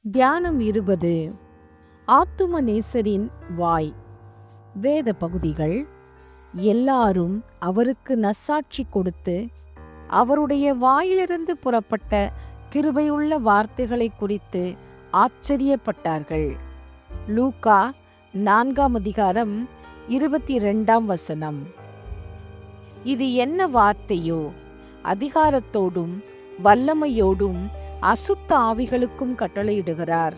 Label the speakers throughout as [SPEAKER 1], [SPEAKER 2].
[SPEAKER 1] தியானம் 20. ஆத்தும நேசரின் வாய். வேத பகுதிகள். எல்லாரும் அவருக்கு நற்சாட்சி கொடுத்து அவருடைய வாயிலிருந்து புறப்பட்ட கிருபையுள்ள வார்த்தைகளை குறித்து ஆச்சரியப்பட்டார்கள். லூக்கா 4:22. இது என்ன வார்த்தையோ, அதிகாரத்தோடும் வல்லமையோடும் அசுத்த ஆவிகளுக்கும் கட்டளையிடுகிறார்,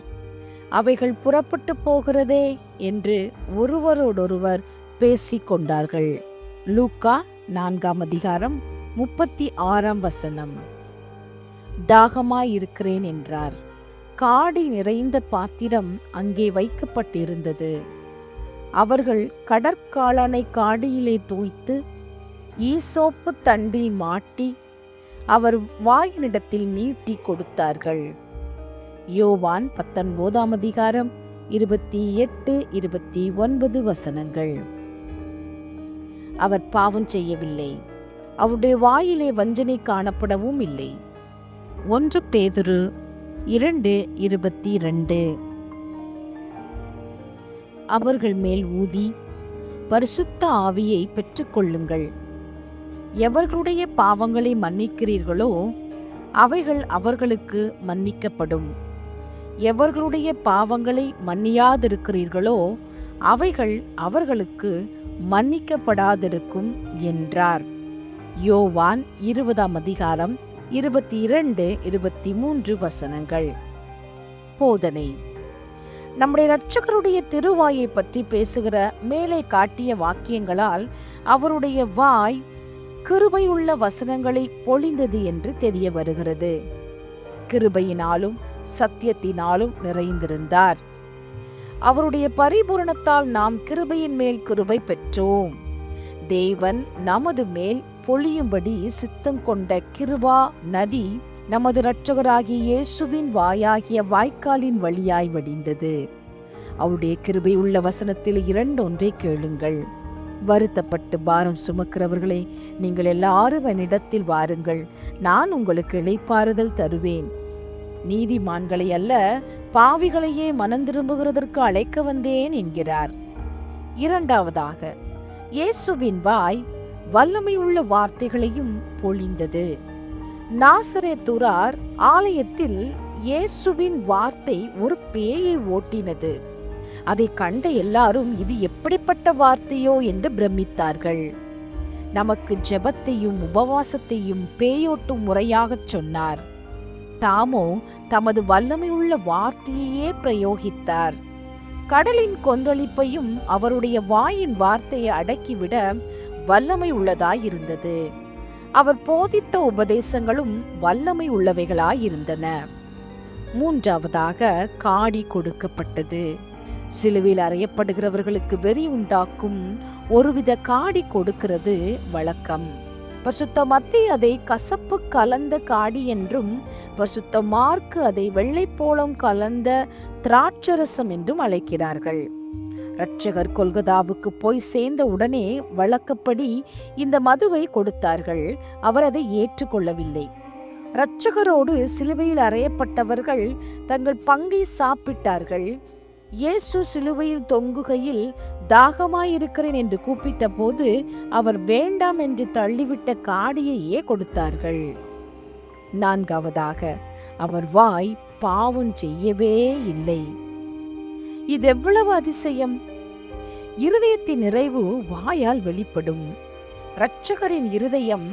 [SPEAKER 1] அவைகள் புறப்பட்டு போகிறதே என்று ஒருவரோடொருவர் பேசிக்கொண்டார்கள். லூக்கா 4:36. தாகமாயிருக்கிறேன் என்றார். காடி நிறைந்த பாத்திரம் அங்கே வைக்கப்பட்டிருந்தது. அவர்கள் கடற்காலனை காடியிலே தோய்த்து ஈசோப்பு தண்டில் மாட்டி அவர் வாயினிடத்தில் நீட்டி கொடுத்தார்கள். யோவான் 19:28-29. அவர் பாவம் செய்யவில்லை, அவருடைய வாயிலே வஞ்சனை காணப்படவும் இல்லை. 1 பேதுரு 2:22. அவர்கள் மேல் ஊதி பரிசுத்த ஆவியை பெற்றுக்கொள்ளுங்கள். எவர்களுடைய பாவங்களை மன்னிக்கிறீர்களோ அவைகள் அவர்களுக்கு மன்னிக்கப்படும். எவர்களுடைய பாவங்களை மன்னியாதிருக்கிறீர்களோ அவைகள் அவர்களுக்கு மன்னிக்கப்படாதிருக்கும் என்றார். யோவான் 20:22-23. போதனை. நம்முடைய இரட்சகருடைய திருவாயை பற்றி பேசுகிற மேலே காட்டிய வாக்கியங்களால் அவருடைய வாய் கிருபையுள்ள வசனங்களை பொழிந்தது என்று தெரிய வருகிறது. கிருபையினாலும் சத்தியத்தினாலும் நிறைந்திருந்தார். அவருடைய பரிபூரணத்தால் நாம் கிருபையின் மேல் கிருபை பெற்றோம். தேவன் நமது மேல் பொழியும்படி சித்தம் கொண்ட கிருபா நதி நமது இரட்சகராகிய இயேசுவின் வாயாகிய வாய்க்காலின் வழியாய் வடிந்தது. அவருடைய கிருபையுள்ள வசனத்தில் 2 கேளுங்கள். வருத்தப்பட்டு பாரம் சுமக்கிறவர்களே, நீங்கள் எல்லாரும் என்னிடத்தில் வாருங்கள், நான் உங்களுக்கு இளைப்பாறுதல் தருவேன். நீதிமான்களை அல்ல, பாவிகளையே மனந்திரும்புகிறதற்கு அழைக்க வந்தேன் என்கிறார். 2. இயேசுவின் வாய் வல்லமையுள்ள வார்த்தைகளையும் பொழிந்தது. நாசரேத்துரார் ஆலயத்தில் இயேசுவின் வார்த்தை ஒரு பேயை ஓட்டினது. அதை கண்ட எல்லாரும் இது எப்படிப்பட்ட வார்த்தையோ என்று பிரமித்தார்கள். நமக்கு ஜெபத்தையும் உபவாசத்தையும் பேயோட்டும் முறையாகச் சொன்னார். தாமோ தமது வல்லமையுள்ள வார்த்தையே பிரயோகித்தார். கடலின் கொந்தளிப்பையும் அவருடைய வாயின் வார்த்தையை அடக்கிவிட வல்லமை உள்ளதாயிருந்தது. அவர் போதித்த உபதேசங்களும் வல்லமை உள்ளவைகளாயிருந்தன. 3. காடி கொடுக்கப்பட்டது. சிலுவையில் அறையப்படுகிறவர்களுக்கு வெறி உண்டாக்கும் ஒருவித காடி கொடுக்கிறது வழக்கம். பரிசுத்த மத்தேயு அதை கசப்பு கலந்த காடி என்றும், பரிசுத்த மார்க்கு அதை வெள்ளைப்போளம் கலந்த திராட்சரசம் என்றும் அழைக்கிறார்கள். இரட்சகர் கொல்கதாவுக்கு போய் சேர்ந்த உடனே வழக்கப்படி இந்த மதுவை கொடுத்தார்கள். அவர் அதை ஏற்றுக்கொள்ளவில்லை. இரட்சகரோடு சிலுவையில் அறையப்பட்டவர்கள் தங்கள் பங்கை சாப்பிட்டார்கள். இயேசு சிலுவையில் தொங்குகையில் தாகமாயிருக்கிறேன் என்று கூப்பிட்ட போது அவர் வேண்டாம் என்று தள்ளிவிட்ட காடியையே கொடுத்தார்கள். 4. அவர் வாய் பாவம் செய்யவே இல்லை. இது எவ்வளவு அதிசயம்! இருதயத்தின் நிறைவு வாயால் வெளிப்படும். இரட்சகரின் இருதயம்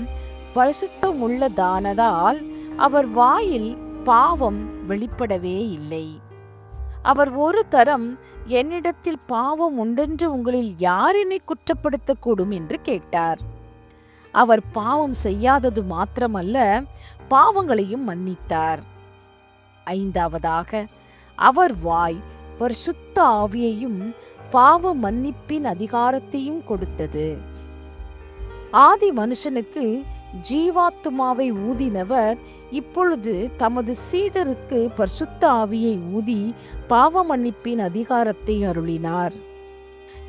[SPEAKER 1] பரிசுத்தம் உள்ளதானதால் அவர் வாயில் பாவம் வெளிப்படவே இல்லை. அவர் ஒரு தரம், என்னிடத்தில் பாவம் உண்டென்று உங்களில் யார் என்னை குற்றப்படுத்தக்கூடும் என்று கேட்டார். அவர் பாவம் செய்யாதது மாத்திரமல்ல, பாவங்களையும் மன்னித்தார். 5. அவர் வாய் பரிசுத்த ஆவியையும் பாவ மன்னிப்பின் அதிகாரத்தையும் கொடுத்தது. ஆதி மனுஷனுக்கு ஜீவாத்துமாவை ஊதினவர் இப்பொழுது தமது சீடருக்கு பரிசுத்த ஆவியை ஊதி பாவ மன்னிப்பின் அதிகாரத்தை அருளினார்.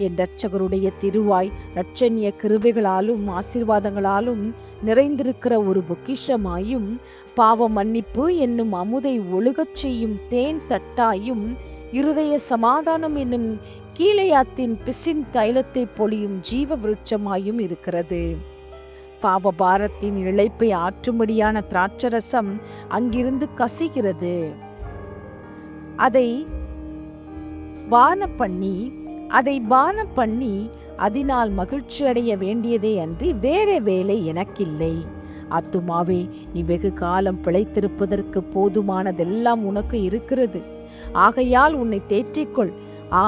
[SPEAKER 1] என் இரட்சகருடைய திருவாய் இரட்சணிய கிருபைகளாலும் ஆசீர்வாதங்களாலும் நிறைந்திருக்கிற ஒரு பொக்கிஷமாயும், பாவ மன்னிப்பு என்னும் அமுதை ஒழுகச் செய்யும் தேன் தட்டாயும், இருதய சமாதானம் என்னும் கீலேயாத்தின் பிசின் தைலத்தை பொழியும் ஜீவ விருட்சமாயும் இருக்கிறது. பாவபாரத்தின் இழைப்பை ஆற்றும்படியான திராட்சரசம் அங்கிருந்து கசிகிறது. அதை பான பண்ணி அதனால் மகிழ்ச்சி அடைய வேண்டியதே அன்றி வேறே வேலை எனக்கில்லை. ஆத்துமாவே, நீ வெகு காலம் பிழைத்திருப்பதற்கு போதுமானதெல்லாம் உனக்கு இருக்கிறது. ஆகையால் உன்னை தேற்றிக்கொள்.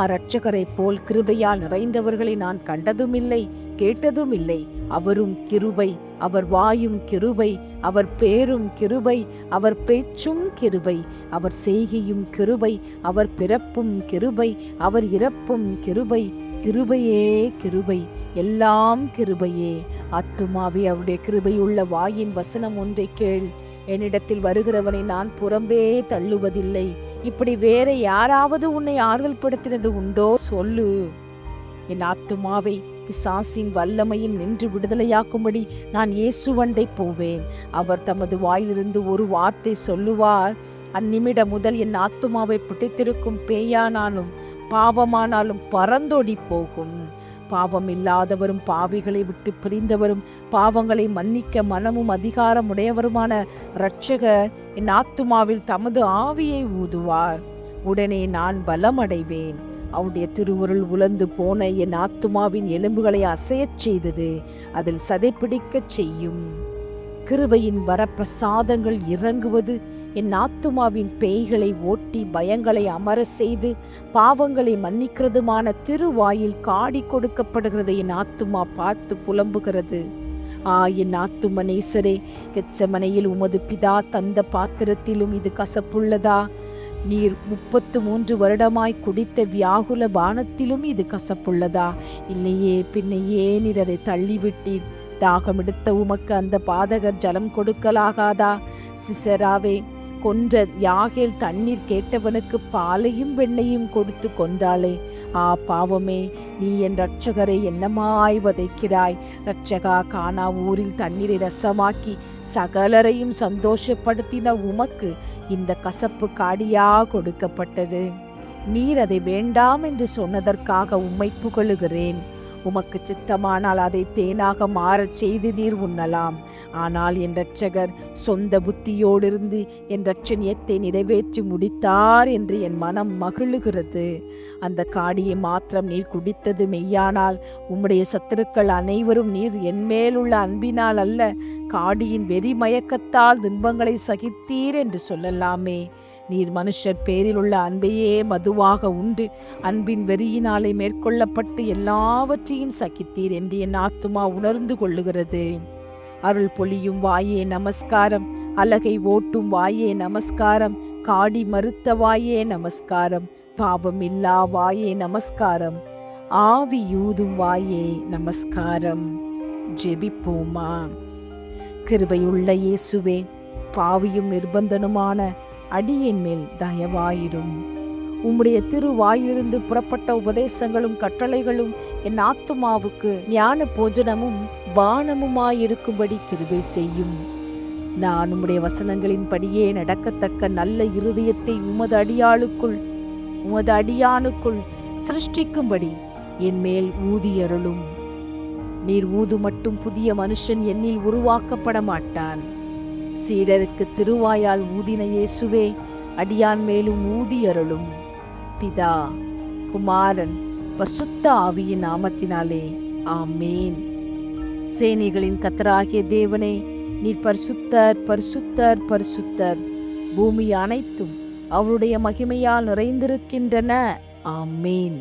[SPEAKER 1] இரட்சகரை போல் கிருபையால் நிறைந்தவர்களை நான் கண்டதுமில்லை, கேட்டதுமில்லை. அவரும் கிருபை, அவர் வாயும் கிருபை, அவர் பேரும் கிருபை, அவர் பேச்சும் கிருபை, அவர் செய்கையும் கிருபை, அவர் பிறப்பும் கிருபை, அவர் இறப்பும் கிருபை. கிருபையே கிருபை, எல்லாம் கிருபையே. ஆத்துமாவே, அவருடைய கிருபையுள்ள வாயின் வசனம் ஒன்றை கேள். என்னிடத்தில் வருகிறவனை நான் புறம்பே தள்ளுவதில்லை. இப்படி வேற யாராவது உன்னை ஆறுதல் படுத்தினது உண்டோ? சொல்லு. என் ஆத்துமாவை பிசாசின் வல்லமையில் நின்று விடுதலையாக்கும்படி நான் இயேசுவண்டை போவேன். அவர் தமது வாயிலிருந்து ஒரு வார்த்தை சொல்லுவார். அந்நிமிடம் முதல் என் ஆத்துமாவை பிடித்திருக்கும் பேயானாலும் பாவமானாலும் பறந்தோடி போகும். பாவம் இல்லாதவரும் பாவிகளை விட்டு பிரிந்தவரும் பாவங்களை மன்னிக்க மனமும் அதிகாரம் உடையவருமான இரட்சகர் என் ஆத்துமாவில் தமது ஆவியை ஊதுவார். உடனே நான் பலமடைவேன். அவருடைய திருவுருள் உலர்ந்து போன என் ஆத்துமாவின் எலும்புகளை அசையச் செய்தது, அதில் சதைப்பிடிக்கச் செய்யும். கிருபையின் வரப்பிரசாதங்கள் இறங்குவது என் ஆத்துமாவின் பேய்களை ஓட்டி பயங்களை அமர செய்து பாவங்களை மன்னிக்கிறதுமான திருவாயில் காடி கொடுக்கப்படுகிறது. என் ஆத்துமா பார்த்து புலம்புகிறது. என் ஆத்தும நேசரே, கெத்செமனையில் உமது பிதா தந்த பாத்திரத்திலும் இது கசப்புள்ளதா? நீர் 33 வருடமாய் குடித்த வியாகுல பானத்திலும் இது கசப்புள்ளதா? இல்லையே, பின்ன ஏன் நீர் அதை தள்ளிவிட்டீர்? தாகமெடுத்த உமக்கு அந்த பாதகர் ஜலம் கொடுக்கலாகாதா? சிசராவே, கொன்ற யாகேல் தண்ணீர் கேட்டவனுக்கு பாலையும் வெண்ணையும் கொடுத்து கொன்றாளே. பாவமே, நீ என் இரட்சகரை என்னமாய் வதைக்கிறாய். இரட்சகா, கானா ஊரில் தண்ணீரை ரசமாக்கி சகலரையும் சந்தோஷப்படுத்தின உமக்கு இந்த கசப்பு காடியா கொடுக்கப்பட்டது? நீர் அதை வேண்டாம் என்று சொன்னதற்காக உம்மை புகழுகிறேன். உமக்கு சித்தமானால் அதை தேனாக மாறச் செய்து நீர் உண்ணலாம். ஆனால் என் இரட்சகர் சொந்த புத்தியோடிருந்து என் இரட்சணியத்தை நிறைவேற்றி முடித்தார் என்று என் மனம் மகிழுகிறது. அந்த காடியை மாத்திரம் நீர் குடித்தது மெய்யானால் உம்முடைய சத்துருக்கள் அனைவரும் நீர் என்மேலுள்ள அன்பினால் அல்ல, காடியின் வெறி மயக்கத்தால் துன்பங்களை சகித்தீர் என்று சொல்லலாமே. நீர் மனுஷர் பேரில் உள்ள அன்பையே மதுவாக உண்டு அன்பின் வெறியினாலே மேற்கொள்ளப்பட்டு எல்லாவற்றையும் சகித்தீர் என்று என் ஆத்துமா உணர்ந்து கொள்ளுகிறது. அருள் பொழியும் வாயே நமஸ்காரம், அலகை ஓட்டும் வாயே நமஸ்காரம், காடி மறுத்த வாயே நமஸ்காரம், பாவம் இல்லா வாயே நமஸ்காரம், ஆவி யூதும் வாயே நமஸ்காரம். ஜெபிப்போமா. கிருபையுள்ள இயேசுவே, பாவியும் நிர்பந்தனுமான அடியேன் மேல் தயவாயிரும். உம்முடைய திருவாயிலிருந்து புறப்பட்ட உபதேசங்களும் கட்டளைகளும் என் ஆத்துமாவுக்கு ஞான போஜனமும் பானமுமாயிருக்கும்படி கிருபை செய்யும். நான் உம்முடைய வசனங்களின்படியே நடக்கத்தக்க நல்ல இருதயத்தை உமது அடியானுக்குள் சிருஷ்டிக்கும்படி என் மேல் ஊதியருளும். நீர் ஊது மட்டும் புதிய மனுஷன் என்னில் உருவாக்கப்பட மாட்டான். சீடருக்கு திருவாயால் ஊதின இயேசுவே, அடியான் மேலும் ஊதியருளும். பிதா, குமாரன், பரிசுத்த ஆவியின் நாமத்தினாலே ஆமேன். சேனைகளின் கர்த்தராகிய தேவனே, நீர் பரிசுத்தர், பரிசுத்தர், பரிசுத்தர். பூமி அனைத்தும் அவருடைய மகிமையால் நிறைந்திருக்கின்றன. ஆமேன்.